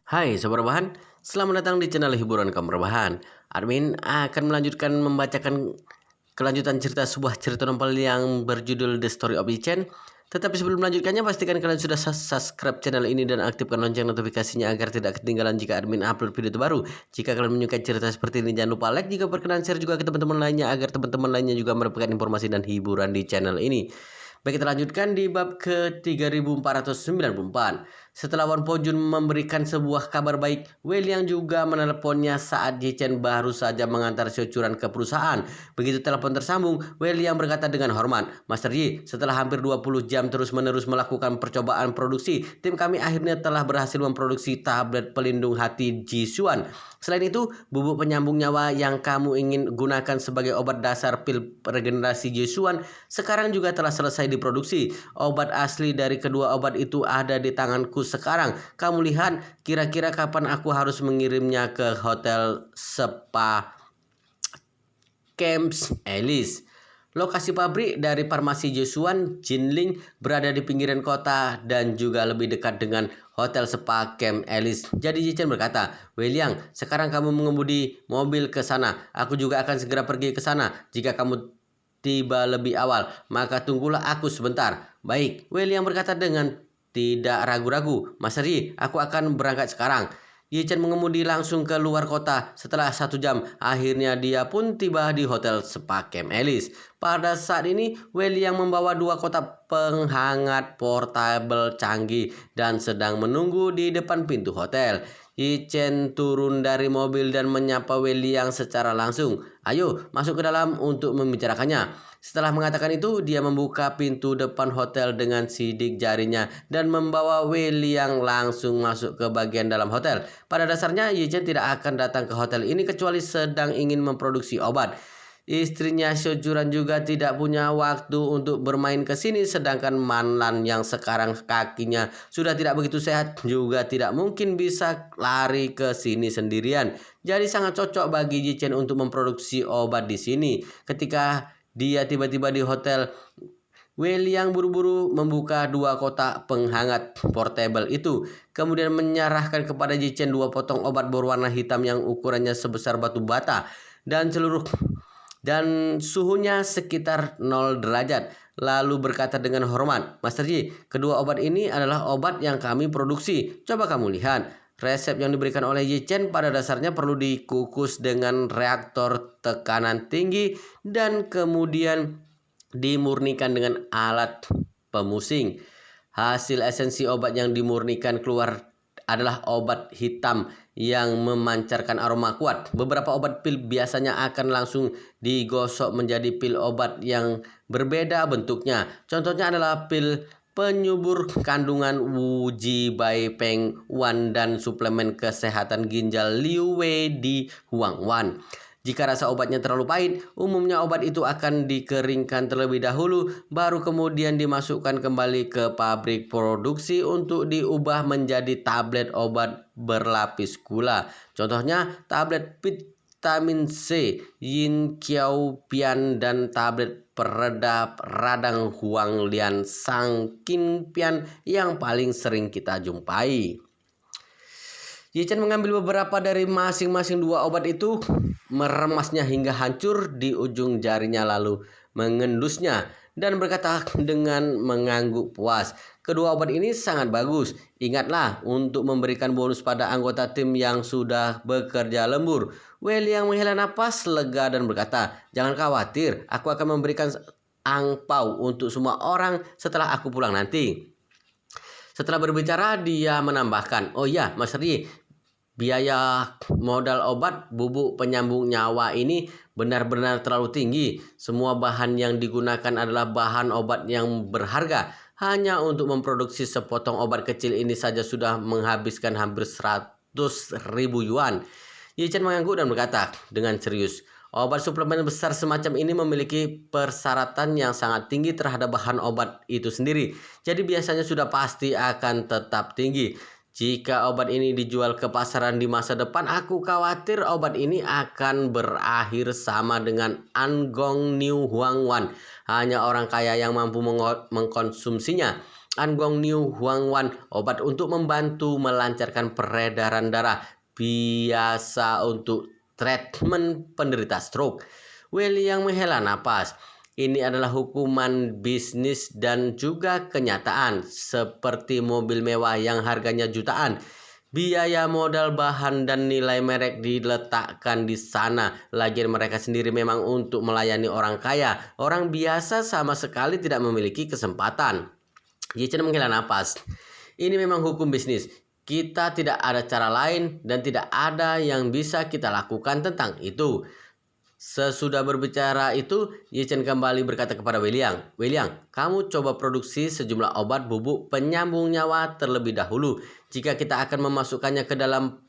Hai Sobat Rebahan, selamat datang di channel hiburan kaum rebahan. Admin akan melanjutkan membacakan kelanjutan cerita sebuah cerita novel yang berjudul The Story of Ichen. Tetapi sebelum melanjutkannya, pastikan kalian sudah subscribe channel ini dan aktifkan lonceng notifikasinya agar tidak ketinggalan jika admin upload video terbaru. Jika kalian menyukai cerita seperti ini, jangan lupa like, jika berkenan share juga ke teman-teman lainnya agar teman-teman lainnya juga mendapatkan informasi dan hiburan di channel ini. Baik, kita lanjutkan di bab ke-3494. Setelah Wan Pojun memberikan sebuah kabar baik, Wei Liang juga menelponnya saat Ji Chen baru saja mengantar Xiaochuran ke perusahaan. Begitu telepon tersambung, Wei Liang berkata dengan hormat, "Master Yi, setelah hampir 20 jam terus-menerus melakukan percobaan produksi, tim kami akhirnya telah berhasil memproduksi tablet pelindung hati Ji Xuan. Selain itu, bubuk penyambung nyawa yang kamu ingin gunakan sebagai obat dasar pil regenerasi Ji Xuan sekarang juga telah selesai diproduksi. Obat asli dari kedua obat itu ada di tanganku sekarang. Kamu lihat, kira-kira kapan aku harus mengirimnya ke hotel Spa Camps Alice?" Lokasi pabrik dari farmasi Josuan Jinling berada di pinggiran kota dan juga lebih dekat dengan hotel Spa Camp Alice. Jadi Jichen berkata, "Wei Liang, sekarang kamu mengemudi mobil ke sana. Aku juga akan segera pergi ke sana. Jika kamu tiba lebih awal, maka tunggulah aku sebentar." "Baik," Wei Liang berkata dengan tidak ragu-ragu. "Master Yi, aku akan berangkat sekarang." Yi Chen mengemudi langsung ke luar kota. Setelah 1 jam, akhirnya dia pun tiba di hotel Spa Camp Alice. Pada saat ini, Wei Liang membawa 2 kotak penghangat portable canggih dan sedang menunggu di depan pintu hotel. Yi Chen turun dari mobil dan menyapa Wei Liang secara langsung. "Ayo, masuk ke dalam untuk membicarakannya." Setelah mengatakan itu, dia membuka pintu depan hotel dengan sidik jarinya dan membawa Wei Liang langsung masuk ke bagian dalam hotel. Pada dasarnya, Yi Chen tidak akan datang ke hotel ini kecuali sedang ingin memproduksi obat. Istrinya Xiaochuran juga tidak punya waktu untuk bermain ke sini, sedangkan Manlan yang sekarang kakinya sudah tidak begitu sehat juga tidak mungkin bisa lari ke sini sendirian. Jadi sangat cocok bagi Yi Chen untuk memproduksi obat di sini. Ketika dia tiba-tiba di hotel, Wei Liang buru-buru membuka 2 kotak penghangat portable itu, kemudian menyerahkan kepada Ji Chen 2 potong obat berwarna hitam yang ukurannya sebesar batu bata dan suhunya sekitar 0 derajat. Lalu berkata dengan hormat, "Master Ji, kedua obat ini adalah obat yang kami produksi. Coba kamu lihat. Resep yang diberikan oleh Yi Chen pada dasarnya perlu dikukus dengan reaktor tekanan tinggi dan kemudian dimurnikan dengan alat pemusing. Hasil esensi obat yang dimurnikan keluar adalah obat hitam yang memancarkan aroma kuat. Beberapa obat pil biasanya akan langsung digosok menjadi pil obat yang berbeda bentuknya. Contohnya adalah pil penyubur kandungan Wu Ji Bai Peng Wan dan suplemen kesehatan ginjal Liu Wei di Huang Wan. Jika rasa obatnya terlalu pahit, umumnya obat itu akan dikeringkan terlebih dahulu, baru kemudian dimasukkan kembali ke pabrik produksi untuk diubah menjadi tablet obat berlapis gula. Contohnya tablet vitamin C, Yin Qiao Pian, dan tablet peredap radang Huang Lian Sang Qin Pian yang paling sering kita jumpai. Yi Chen mengambil beberapa dari masing-masing 2 obat itu, meremasnya hingga hancur di ujung jarinya lalu mengendusnya dan berkata dengan mengangguk puas, "Kedua obat ini sangat bagus. Ingatlah untuk memberikan bonus pada anggota tim yang sudah bekerja lembur." Wei Liang menghela napas lega dan berkata, "Jangan khawatir, aku akan memberikan angpau untuk semua orang setelah aku pulang nanti." Setelah berbicara, dia menambahkan, "Oh iya, Mas Ri, biaya modal obat bubuk penyambung nyawa ini benar-benar terlalu tinggi. Semua bahan yang digunakan adalah bahan obat yang berharga. Hanya untuk memproduksi sepotong obat kecil ini saja sudah menghabiskan hampir 100.000 yuan." Yi Chen mengangguk dan berkata dengan serius, "Obat suplemen besar semacam ini memiliki persyaratan yang sangat tinggi terhadap bahan obat itu sendiri. Jadi biasanya sudah pasti akan tetap tinggi. Jika obat ini dijual ke pasaran di masa depan, aku khawatir obat ini akan berakhir sama dengan Angong New Huang Wan. Hanya orang kaya yang mampu mengkonsumsinya." Angguang New Huangwan, obat untuk membantu melancarkan peredaran darah, biasa untuk treatment penderita stroke. Weli yang menghela napas. Ini adalah hukuman bisnis dan juga kenyataan, seperti mobil mewah yang harganya jutaan. Biaya modal bahan dan nilai merek diletakkan di sana. Lagian mereka sendiri memang untuk melayani orang kaya. Orang biasa sama sekali tidak memiliki kesempatan. Ye Chen menghela napas. Ini memang hukum bisnis. Kita tidak ada cara lain dan tidak ada yang bisa kita lakukan tentang itu. Sesudah berbicara itu, Ye Chen kembali berkata kepada Wei Liang, "Wei Liang, kamu coba produksi sejumlah obat bubuk penyambung nyawa terlebih dahulu. Jika kita akan memasukkannya ke dalam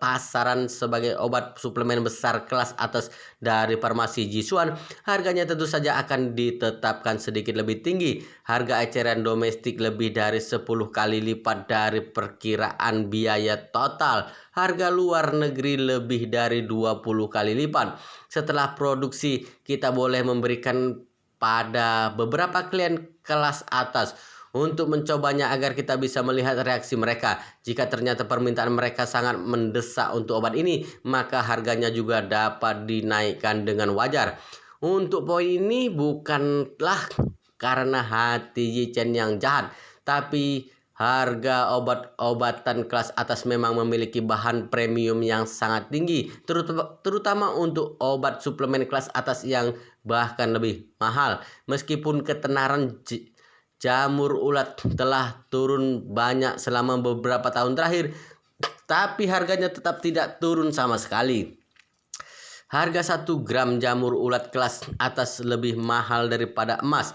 pasaran sebagai obat suplemen besar kelas atas dari farmasi Jisuan, harganya tentu saja akan ditetapkan sedikit lebih tinggi. Harga eceran domestik lebih dari 10 kali lipat dari perkiraan biaya total. Harga luar negeri lebih dari 20 kali lipat. Setelah produksi, kita boleh memberikan pada beberapa klien kelas atas untuk mencobanya agar kita bisa melihat reaksi mereka. Jika ternyata permintaan mereka sangat mendesak untuk obat ini, maka harganya juga dapat dinaikkan dengan wajar." Untuk poin ini bukanlah karena hati Yi Chen yang jahat, tapi harga obat-obatan kelas atas memang memiliki bahan premium yang sangat tinggi, terutama untuk obat suplemen kelas atas yang bahkan lebih mahal. Meskipun ketenaran jamur ulat telah turun banyak selama beberapa tahun terakhir, tapi harganya tetap tidak turun sama sekali. Harga 1 gram jamur ulat kelas atas lebih mahal daripada emas.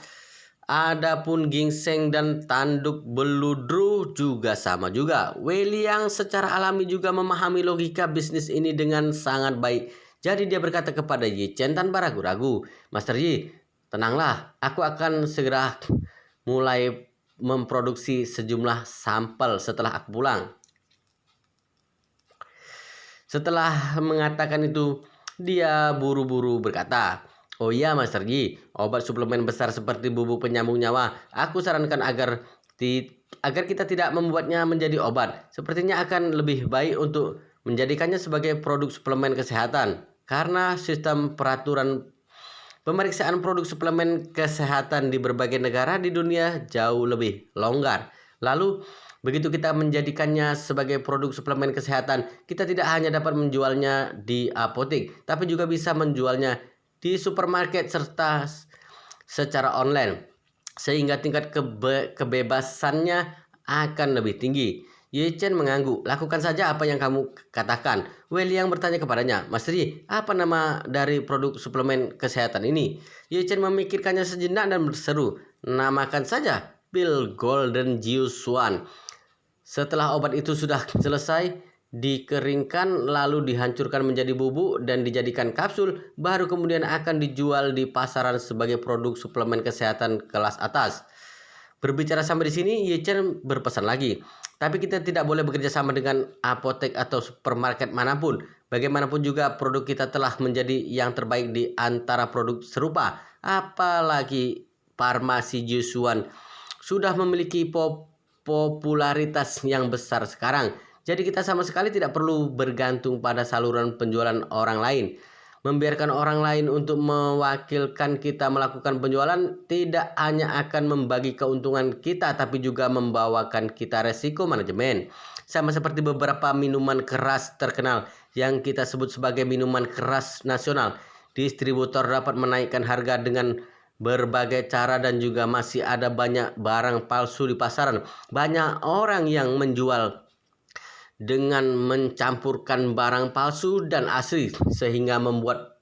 Adapun ginseng dan tanduk beludru juga sama juga. Wei Liang secara alami juga memahami logika bisnis ini dengan sangat baik. Jadi dia berkata kepada Ye Chen tanpa ragu-ragu, "Master Yi, tenanglah, aku akan segera mulai memproduksi sejumlah sampel setelah aku pulang." Setelah mengatakan itu, dia buru-buru berkata, "Oh iya Master Yi, obat suplemen besar seperti bubuk penyambung nyawa, aku sarankan agar kita tidak membuatnya menjadi obat. Sepertinya akan lebih baik untuk menjadikannya sebagai produk suplemen kesehatan. Karena sistem peraturan pemeriksaan produk suplemen kesehatan di berbagai negara di dunia jauh lebih longgar. Lalu, begitu kita menjadikannya sebagai produk suplemen kesehatan, kita tidak hanya dapat menjualnya di apotek, tapi juga bisa menjualnya di supermarket serta secara online, sehingga tingkat kebebasannya akan lebih tinggi." Ye Chen mengangguk. "Lakukan saja apa yang kamu katakan." Wei Liang bertanya kepadanya, "Master Yi, apa nama dari produk suplemen kesehatan ini?" Ye Chen memikirkannya sejenak dan berseru, "Namakan saja pil Golden Juice One." Setelah obat itu sudah selesai dikeringkan lalu dihancurkan menjadi bubuk dan dijadikan kapsul, baru kemudian akan dijual di pasaran sebagai produk suplemen kesehatan kelas atas. Berbicara sampai di sini, Ye Chen berpesan lagi, "Tapi kita tidak boleh bekerja sama dengan apotek atau supermarket manapun. Bagaimanapun juga produk kita telah menjadi yang terbaik di antara produk serupa. Apalagi farmasi Jusuan sudah memiliki popularitas yang besar sekarang. Jadi kita sama sekali tidak perlu bergantung pada saluran penjualan orang lain. Membiarkan orang lain untuk mewakilkan kita melakukan penjualan tidak hanya akan membagi keuntungan kita, tapi juga membawakan kita resiko manajemen. Sama seperti beberapa minuman keras terkenal yang kita sebut sebagai minuman keras nasional. Distributor dapat menaikkan harga dengan berbagai cara dan juga masih ada banyak barang palsu di pasaran. Banyak orang yang menjual dengan mencampurkan barang palsu dan asli sehingga membuat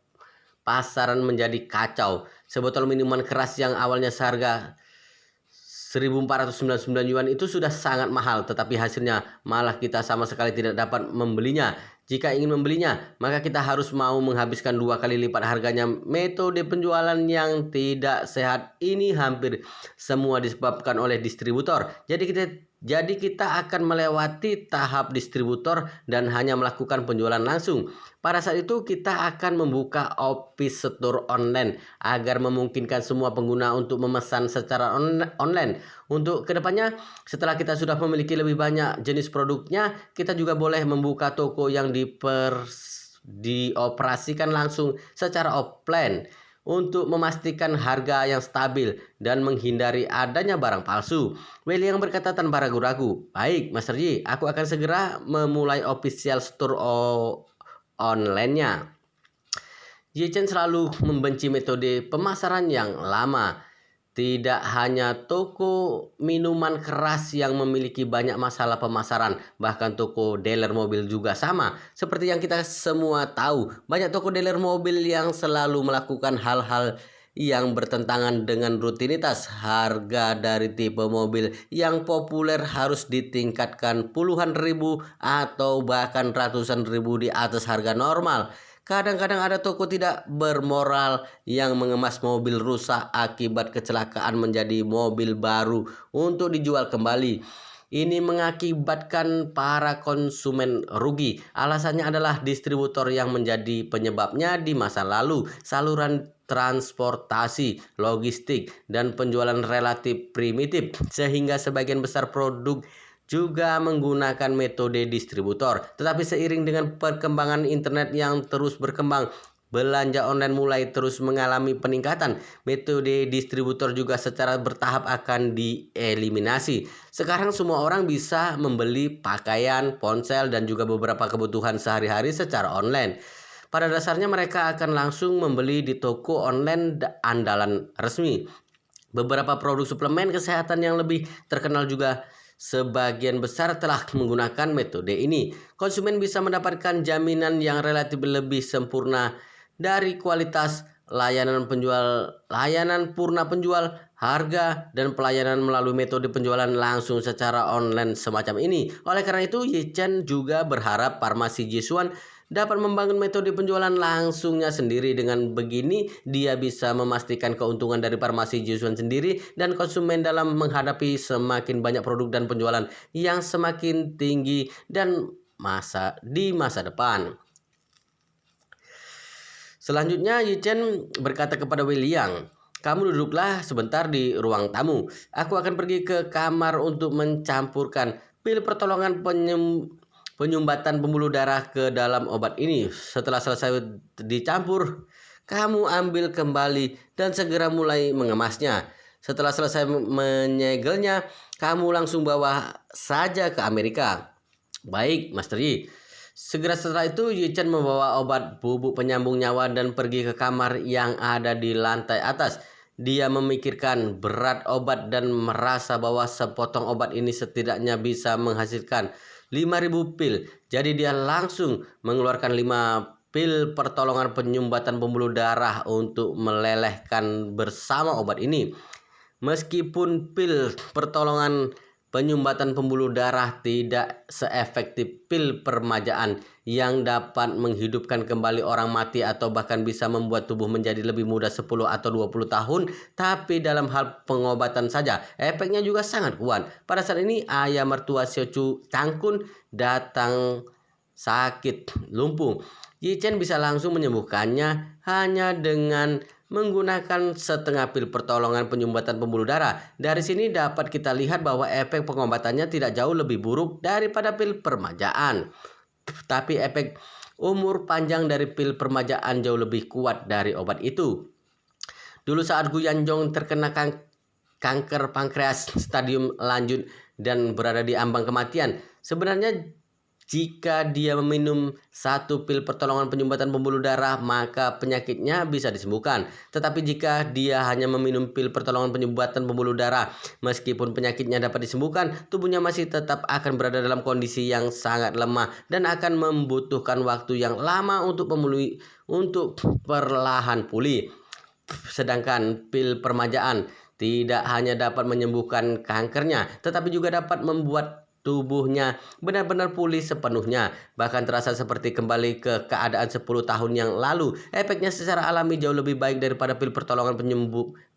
pasaran menjadi kacau. Sebotol minuman keras yang awalnya seharga 1.499 yuan itu sudah sangat mahal, tetapi hasilnya malah kita sama sekali tidak dapat membelinya. Jika ingin membelinya, maka kita harus mau menghabiskan 2 kali lipat harganya. Metode penjualan yang tidak sehat ini hampir semua disebabkan oleh distributor. Jadi kita Jadi kita akan melewati tahap distributor dan hanya melakukan penjualan langsung. Pada saat itu kita akan membuka office store online agar memungkinkan semua pengguna untuk memesan secara online. Untuk kedepannya, setelah kita sudah memiliki lebih banyak jenis produknya, kita juga boleh membuka toko yang dioperasikan langsung secara offline untuk memastikan harga yang stabil dan menghindari adanya barang palsu. William berkata tanpa ragu-ragu, "Baik, Master Yi, aku akan segera memulai official store online-nya." Yi Chen selalu membenci metode pemasaran yang lama. Tidak hanya toko minuman keras yang memiliki banyak masalah pemasaran, bahkan toko dealer mobil juga sama. Seperti yang kita semua tahu, banyak toko dealer mobil yang selalu melakukan hal-hal yang bertentangan dengan rutinitas. Harga dari tipe mobil yang populer harus ditingkatkan puluhan ribu atau bahkan ratusan ribu di atas harga normal. Kadang-kadang ada toko tidak bermoral yang mengemas mobil rusak akibat kecelakaan menjadi mobil baru untuk dijual kembali. Ini mengakibatkan para konsumen rugi. Alasannya adalah distributor yang menjadi penyebabnya di masa lalu. Saluran transportasi, logistik, dan penjualan relatif primitif sehingga sebagian besar produk juga menggunakan metode distributor. Tetapi seiring dengan perkembangan internet yang terus berkembang, belanja online mulai terus mengalami peningkatan. Metode distributor juga secara bertahap akan dieliminasi. Sekarang semua orang bisa membeli pakaian, ponsel, dan juga beberapa kebutuhan sehari-hari secara online. Pada dasarnya mereka akan langsung membeli di toko online andalan resmi. Beberapa produk suplemen kesehatan yang lebih terkenal juga sebagian besar telah menggunakan metode ini. Konsumen bisa mendapatkan jaminan yang relatif lebih sempurna dari kualitas layanan purna penjual, harga, dan pelayanan melalui metode penjualan langsung secara online semacam ini. Oleh karena itu, Yi Chen juga berharap farmasi Jisuan dapat membangun metode penjualan langsungnya sendiri. Dengan begini, dia bisa memastikan keuntungan dari farmasi Jisuan sendiri dan konsumen dalam menghadapi semakin banyak produk dan penjualan yang semakin tinggi dan di masa depan. Selanjutnya, Yi Chen berkata kepada William, "Kamu duduklah sebentar di ruang tamu. Aku akan pergi ke kamar untuk mencampurkan pil pertolongan penyumbatan pembuluh darah ke dalam obat ini. Setelah selesai dicampur, kamu ambil kembali dan segera mulai mengemasnya. Setelah selesai menyegelnya, kamu langsung bawa saja ke Amerika." "Baik, Master Yi." Segera setelah itu, Yi Chen membawa obat bubuk penyambung nyawa dan pergi ke kamar yang ada di lantai atas. Dia memikirkan berat obat dan merasa bahwa sepotong obat ini setidaknya bisa menghasilkan 5.000 pil. Jadi dia langsung mengeluarkan 5 pil pertolongan penyumbatan pembuluh darah untuk melelehkan bersama obat ini. Meskipun pil pertolongan penyumbatan pembuluh darah tidak seefektif pil permajaan yang dapat menghidupkan kembali orang mati atau bahkan bisa membuat tubuh menjadi lebih muda 10 atau 20 tahun, tapi dalam hal pengobatan saja efeknya juga sangat kuat. Pada saat ini ayah mertua Xiu Cangkun datang sakit lumpuh. Yi Chen bisa langsung menyembuhkannya hanya dengan menggunakan setengah pil pertolongan penyumbatan pembuluh darah. Dari sini dapat kita lihat bahwa efek pengobatannya tidak jauh lebih buruk daripada pil permajaan. Tapi efek umur panjang dari pil permajaan jauh lebih kuat dari obat itu. Dulu saat Gu Yanzhong terkena kanker pankreas stadium lanjut dan berada di ambang kematian, sebenarnya jika dia meminum 1 pil pertolongan penyumbatan pembuluh darah, maka penyakitnya bisa disembuhkan. Tetapi jika dia hanya meminum pil pertolongan penyumbatan pembuluh darah, meskipun penyakitnya dapat disembuhkan, tubuhnya masih tetap akan berada dalam kondisi yang sangat lemah dan akan membutuhkan waktu yang lama untuk perlahan pulih. Sedangkan pil permajaan tidak hanya dapat menyembuhkan kankernya, tetapi juga dapat membuat tubuhnya benar-benar pulih sepenuhnya, bahkan terasa seperti kembali ke keadaan 10 tahun yang lalu. Efeknya secara alami jauh lebih baik daripada pil pertolongan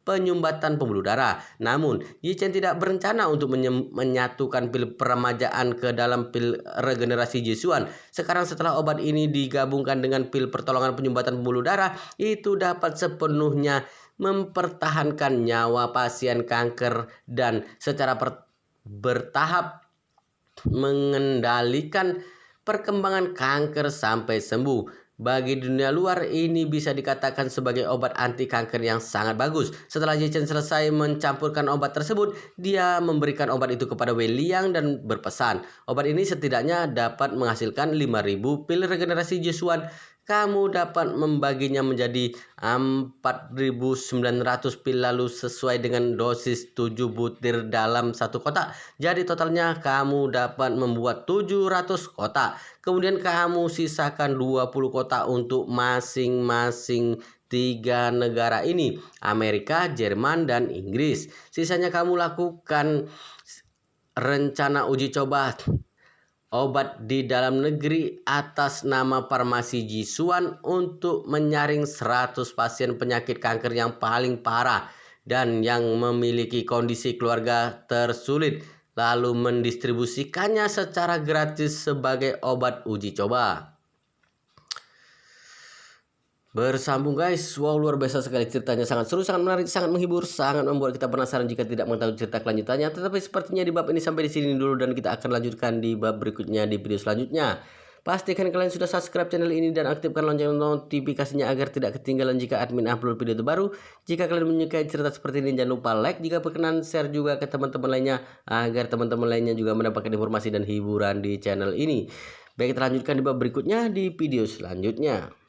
penyumbatan pembuluh darah. Namun, Yi Chen tidak berencana untuk menyatukan pil peremajaan ke dalam pil regenerasi Jisuan. Sekarang setelah obat ini digabungkan dengan pil pertolongan penyumbatan pembuluh darah, itu dapat sepenuhnya mempertahankan nyawa pasien kanker dan secara bertahap mengendalikan perkembangan kanker sampai sembuh. Bagi dunia luar, ini bisa dikatakan sebagai obat anti kanker yang sangat bagus. Setelah Yi Chen selesai mencampurkan obat tersebut, dia memberikan obat itu kepada Wei Liang dan berpesan, obat ini setidaknya dapat menghasilkan 5.000 pil regenerasi Jisuan. Kamu dapat membaginya menjadi 4.900 pil lalu sesuai dengan dosis 7 butir dalam satu kotak. Jadi totalnya kamu dapat membuat 700 kotak. Kemudian kamu sisakan 20 kotak untuk masing-masing 3 negara ini, Amerika, Jerman, dan Inggris. Sisanya kamu lakukan rencana uji coba obat di dalam negeri atas nama farmasi Jisuan untuk menyaring 100 pasien penyakit kanker yang paling parah dan yang memiliki kondisi keluarga tersulit, lalu mendistribusikannya secara gratis sebagai obat uji coba. Bersambung guys, wow luar biasa sekali ceritanya, sangat seru, sangat menarik, sangat menghibur, sangat membuat kita penasaran jika tidak mengetahui cerita kelanjutannya. Tetapi sepertinya di bab ini sampai di sini dulu dan kita akan lanjutkan di bab berikutnya di video selanjutnya. Pastikan kalian sudah subscribe channel ini dan aktifkan lonceng notifikasinya agar tidak ketinggalan jika admin upload video terbaru. Jika kalian menyukai cerita seperti ini, jangan lupa like, jika berkenan share juga ke teman-teman lainnya agar teman-teman lainnya juga mendapatkan informasi dan hiburan di channel ini. Baik, kita lanjutkan di bab berikutnya di video selanjutnya.